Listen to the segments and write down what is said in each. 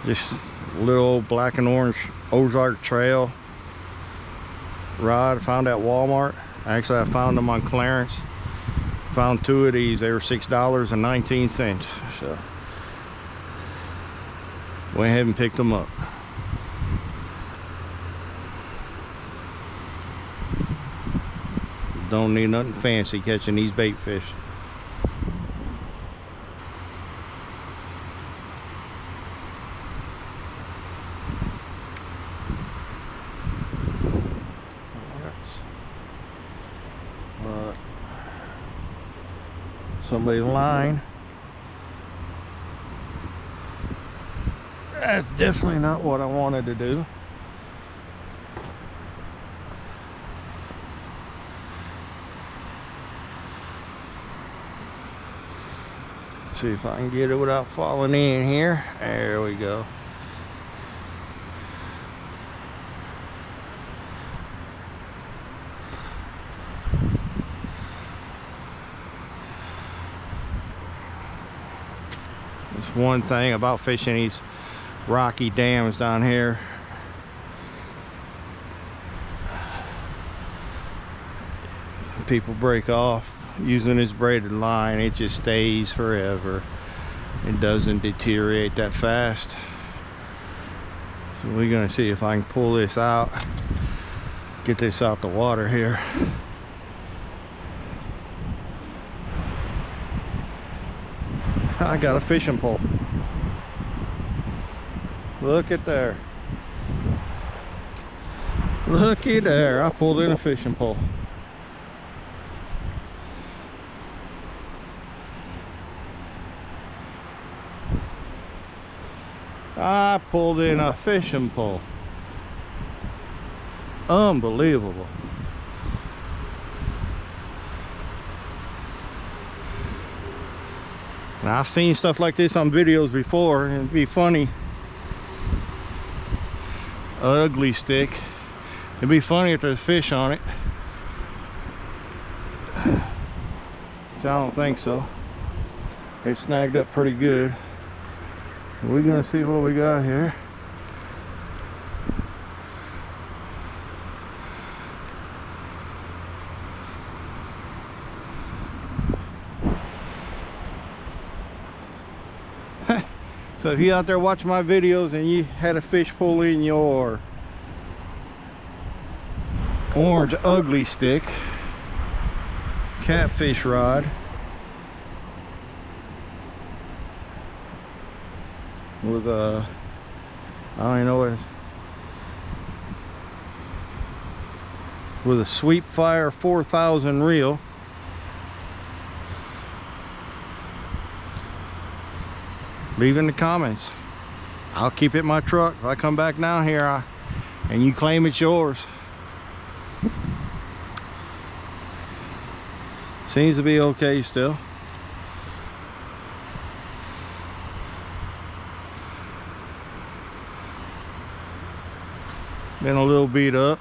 This little black and orange Ozark Trail rod found at Walmart. Actually, I found them on clearance. Found two of these. They were $6.19. So went ahead and picked them up. Don't need nothing fancy catching these bait fish. Somebody's line. That's definitely not what I wanted to do. See if I can get it without falling in here. There we go. That's one thing about fishing these rocky dams down here. People break off using this braided line. It just stays forever. It doesn't deteriorate that fast. So we're gonna see if I can pull this out, get this out the water here. I got a fishing pole. Look at there. Looky there. I pulled in a fishing pole. I pulled in a fishing pole. Unbelievable. Now, I've seen stuff like this on videos before, and it'd be funny. Ugly stick. It'd be funny if there's fish on it. I don't think so. It snagged up pretty good. We're gonna see what we got here. So if you out there watching my videos and you had a fish pull in your orange ugly stick catfish rod with a, I don't even know what, with a Sweepfire 4000 reel, leave in the comments. I'll keep it in my truck. If I come back down here and you claim it's yours. Seems to be okay still. Been a little beat up.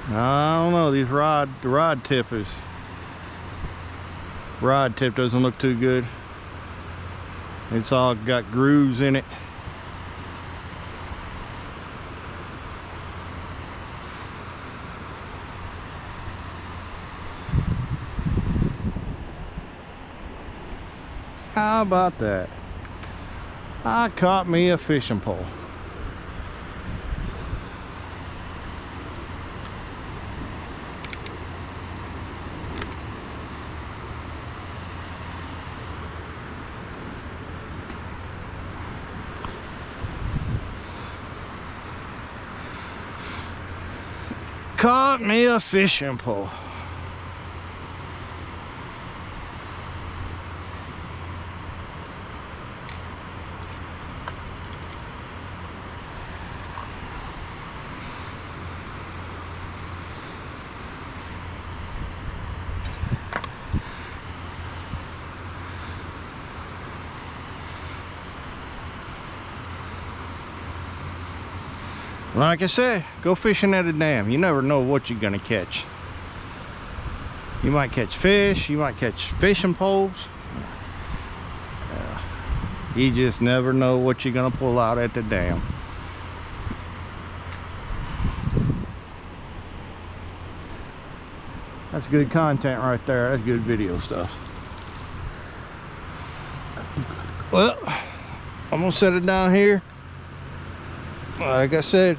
I don't know, the rod tip doesn't look too good. It's all got grooves in it. How about that? I caught me a fishing pole. Caught me a fishing pole. Like I said, go fishing at a dam. You never know what you're gonna catch. You might catch fish, you might catch fishing poles. You just never know what you're gonna pull out at the dam. That's good content right there. That's good video stuff. Well, I'm gonna set it down here. Like I said,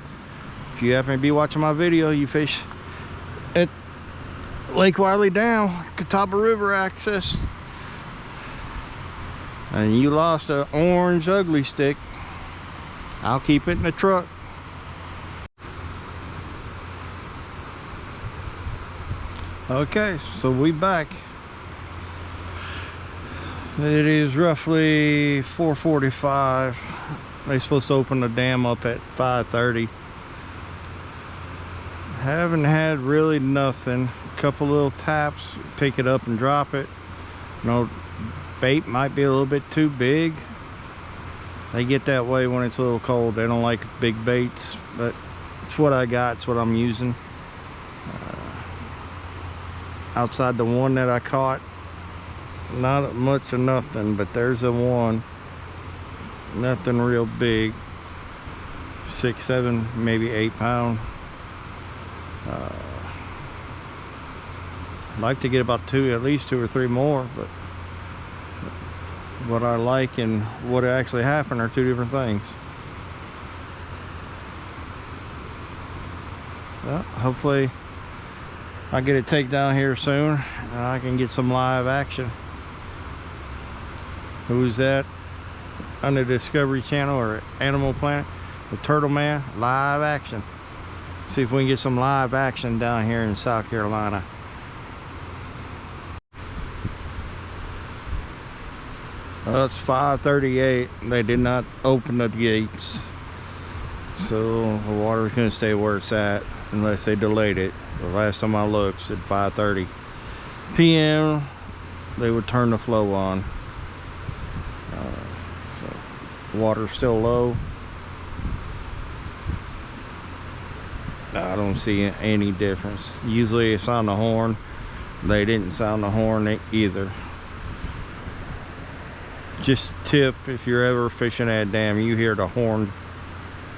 if you happen to be watching my video, you fish at Lake Wiley Dam, Catawba River access, and you lost an orange ugly stick, I'll keep it in the truck. Okay, so we back. It is roughly 4:45. They're supposed to open the dam up at 5:30. Haven't had really nothing. A couple little taps, pick it up and drop it. You know, bait might be a little bit too big. They get that way when it's a little cold. They don't like big baits, but it's what I got. It's what I'm using. Outside the one that I caught, not much of nothing, but there's a one. Nothing real big. 6, 7, maybe 8 pound. I'd like to get about at least 2 or 3 more, but what I like and what actually happened are 2 different things. Well, hopefully I get it taken down here soon and I can get some live action. Who's that on the Discovery Channel or Animal Planet? The Turtle Man, live action. See if we can get some live action down here in South Carolina. Well, it's 5:38. They did not open the gates, so the water's going to stay where it's at unless they delayed it. The last time I looked, at 5:30 p.m. they would turn the flow on. So water's still low. I don't see any difference. Usually it's on the horn. They didn't sound the horn either. Just tip, if you're ever fishing at a dam, you hear the horn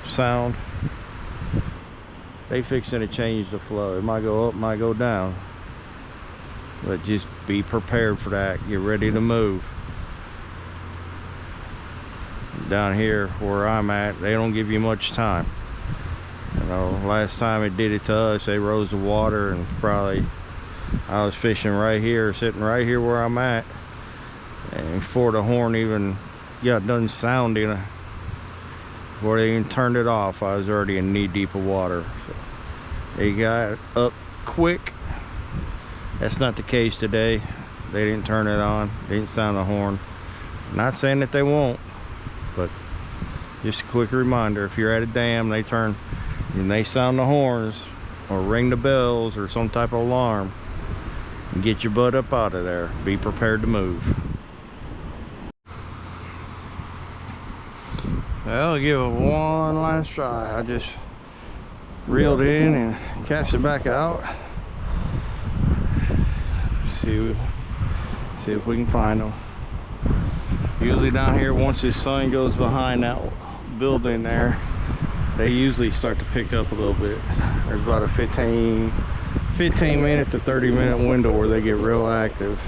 sound, they fixing to change the flow. It might go up, might go down, but just be prepared for that. Get ready to move. Down here where I'm at, they don't give you much time. You know, last time it did it to us, they rose the water, and probably I was fishing right here, sitting right here where I'm at, and before the horn even got done sounding, before they even turned it off, I was already in knee deep of water. So they got up quick. That's not the case today. They didn't turn it on. They didn't sound the horn. Not saying that they won't, but just a quick reminder, if you're at a dam, they turn and they sound the horns or ring the bells or some type of alarm, and get your butt up out of there. Be prepared to move. Well, I'll give it one last try. I just reeled in and cast it back out. See if we can find them. Usually down here, once the sun goes behind that building there, they usually start to pick up a little bit. There's about a 15 minute to 30 minute window where they get real active.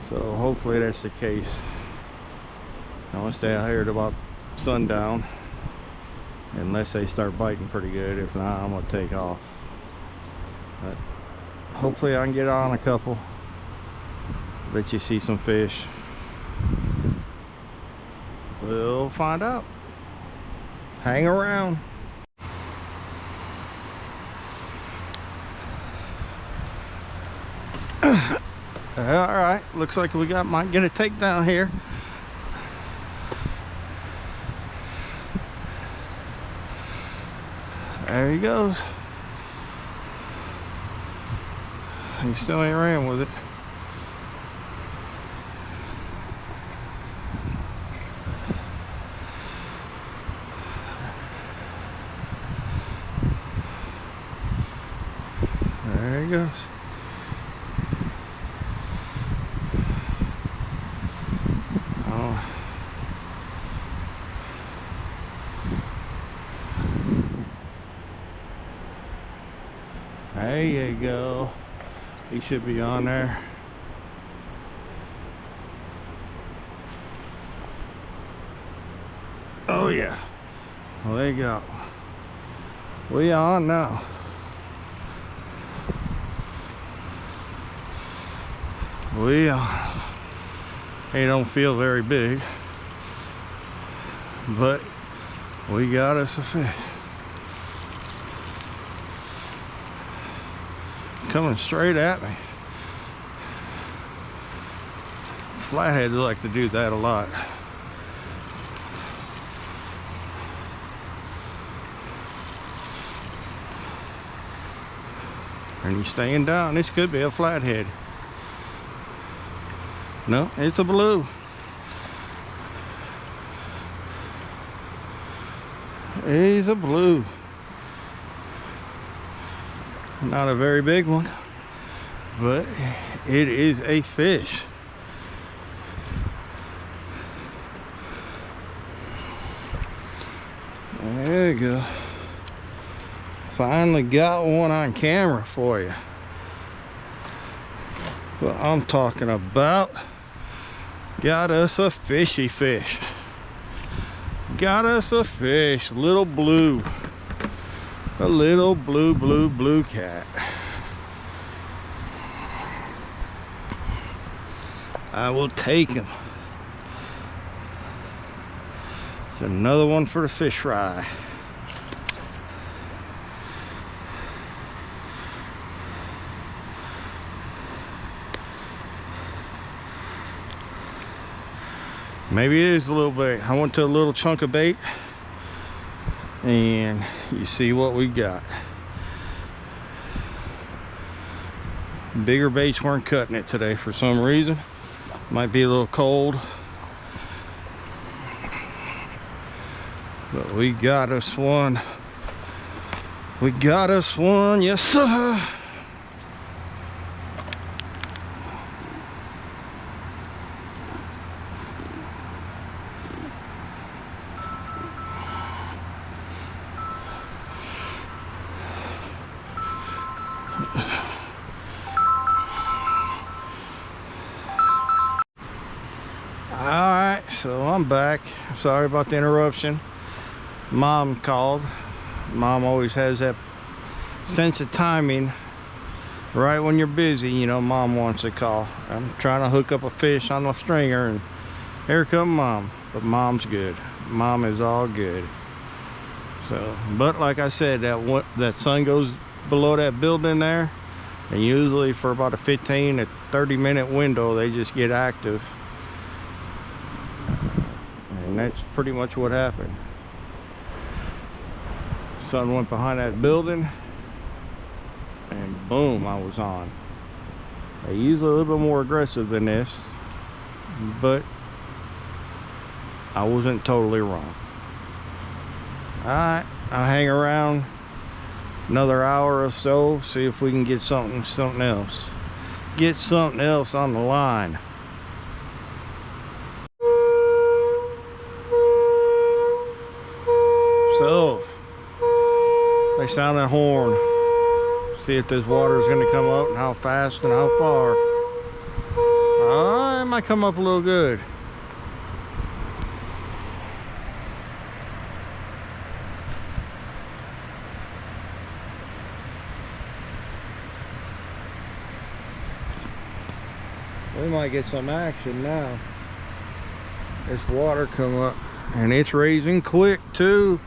So hopefully that's the case. I'm gonna stay out here at about sundown, unless they start biting pretty good. If not, I'm gonna take off. But hopefully I can get on a couple, let you see some fish. We'll find out. Hang around. All right, looks like we might get a takedown here. There he goes. He still ain't ran with it. There he goes. There you go. He should be on there. Oh yeah. Well, there you go. We on now. We are. They don't feel very big, but we got us a fish. Coming straight at me. Flatheads like to do that a lot. And he's staying down. This could be a flathead. No, it's a blue. He's a blue. Not a very big one, but it is a fish. There you go. Finally got one on camera for you. What I'm talking about. Got us a fishy fish. Got us a fish. Little blue. A little blue cat. I will take him. It's another one for the fish fry. Maybe it is a little bait. I went to a little chunk of bait, and you see what we got. Bigger baits weren't cutting it today for some reason. Might be a little cold, but we got us one. We got us one, yes sir. Alright, so I'm back. Sorry about the interruption. Mom called. Mom always has that sense of timing. Right when you're busy, you know, Mom wants a call. I'm trying to hook up a fish on the stringer, and here come Mom. But Mom's good. Mom is all good. So, but like I said, that sun goes below that building there, and usually for about a 15 to 30 minute window, they just get active. And that's pretty much what happened. Sun went behind that building, and boom, I was on. They usually a little bit more aggressive than this, but I wasn't totally wrong. Alright, I'll hang around another hour or so, see if we can get something else. Get something else on the line. So, they sound that horn. See if this water is going to come up and how fast and how far. It might come up a little good. We might get some action now. This water come up, and it's raising quick too.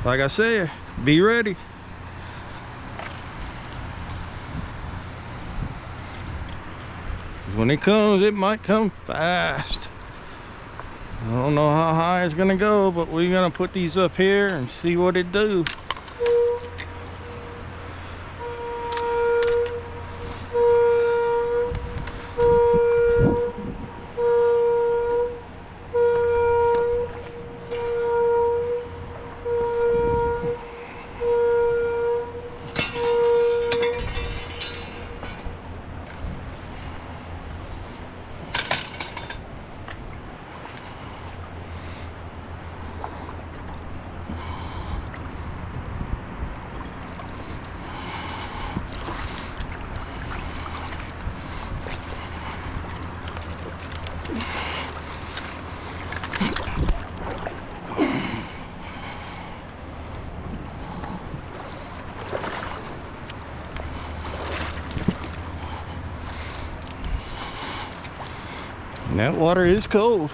Like I said, be ready. When it comes, it might come fast. I don't know how high it's gonna go, but we're gonna put these up here and see what it do. And that water is cold.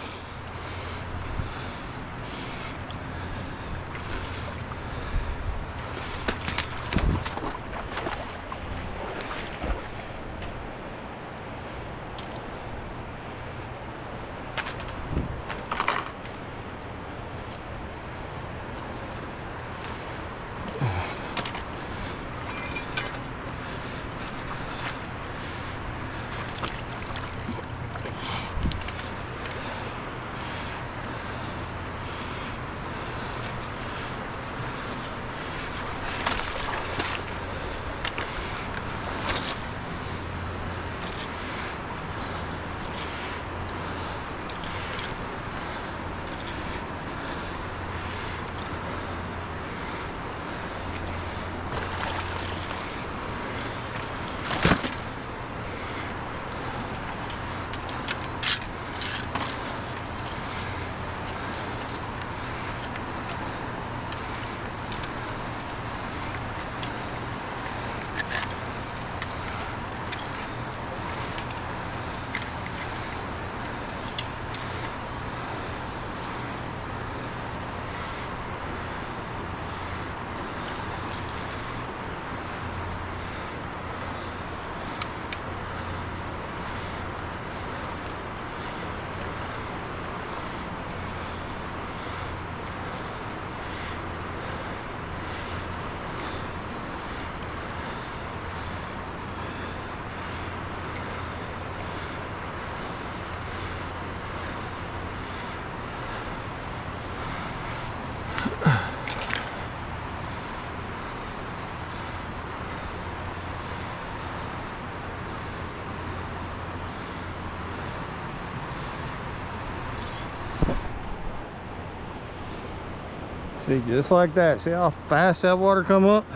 See, just like that. See how fast that water come up?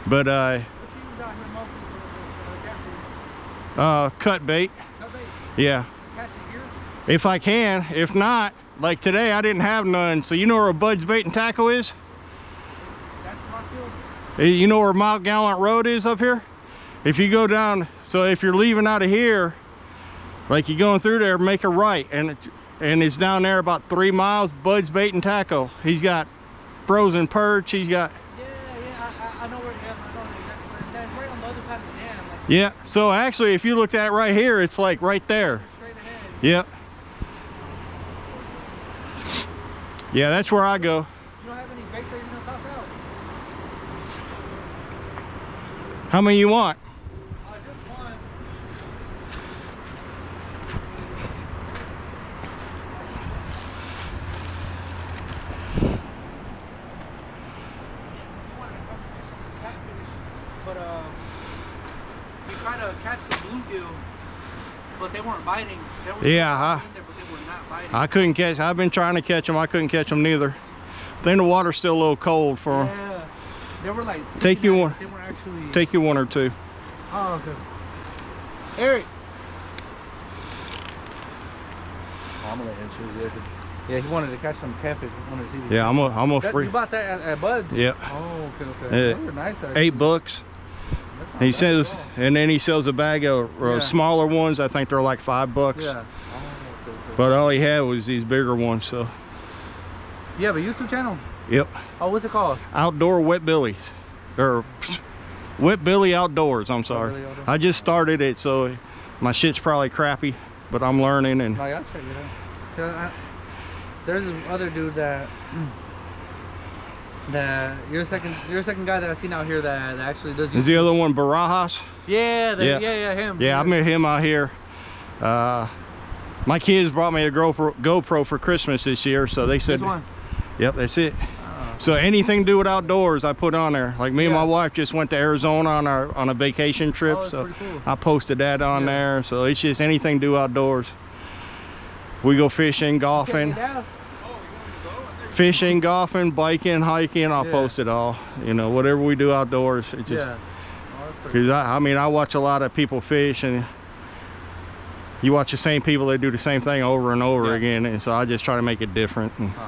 But What you use out here mostly for catfish? cut bait. Cut bait? Yeah. Catch it here? If I can. If not, like today I didn't have none. So you know where Bud's Bait and Tackle is? That's Rockville? You know where Mount Gallant Road is up here? If you go down, so if you're leaving out of here, like you're going through there, make a right, and it's down there about 3 miles. Bud's Bait and Tackle. He's got frozen perch. He's got. Yeah, I know where. Yeah, I know exactly where it's at. It's right on the other side of the dam. Like, Yeah. So actually, if you looked at it right here, it's like right there. straight ahead. Yep. Yeah, that's where I go. You don't have any bait that you're gonna toss out? How many you want? Just one. But we tried to catch some bluegill, but they weren't biting. They were Yeah, in there, but they were not biting. I couldn't catch. I've been trying to catch them. I couldn't catch them neither. I think the water's still a little cold for them. Yeah, they were like. Take you one. They were actually. Take you one or two. Oh, okay. Eric. Oh, I'm gonna let him choose it. Yeah, he wanted to catch some catfish. He wanted to see. Yeah, I'm a free. You bought that at Bud's? Yep. Oh, okay. Yeah. Those are nice. Actually. $8. That's not He bad says, at all. and then he sells a bag of Yeah. smaller ones. I think they're like $5. Yeah. Oh, okay. But all he had was these bigger ones. So. You have a YouTube channel? Yep. Oh, what's it called? Outdoor Wet Billies, or Wet Billy Outdoors. I'm sorry. Billy Outdoors. I just started it, so my shit's probably crappy, but I'm learning and. No, I'll check it out. 'Cause there's this other dude that you're the second guy that I seen out here that actually does. Is the other one Barajas? Yeah, Yeah. yeah, him. Yeah, I met him out here. My kids brought me a GoPro for Christmas this year, so they said. This one. Yep, that's it. Oh. So anything to do with outdoors, I put on there. Like me and Yeah. my wife just went to Arizona on a vacation trip, Oh, that's so pretty cool. I posted that on Yeah. there. So it's just anything to do outdoors. We go fishing, golfing, fishing, golfing, biking, hiking. I'll Yeah. post it all. You know, whatever we do outdoors. It just Yeah. Oh, that's pretty because I mean I watch a lot of people fish, and you watch the same people that do the same thing over and over Yeah. again, and so I just try to make it different. And cool.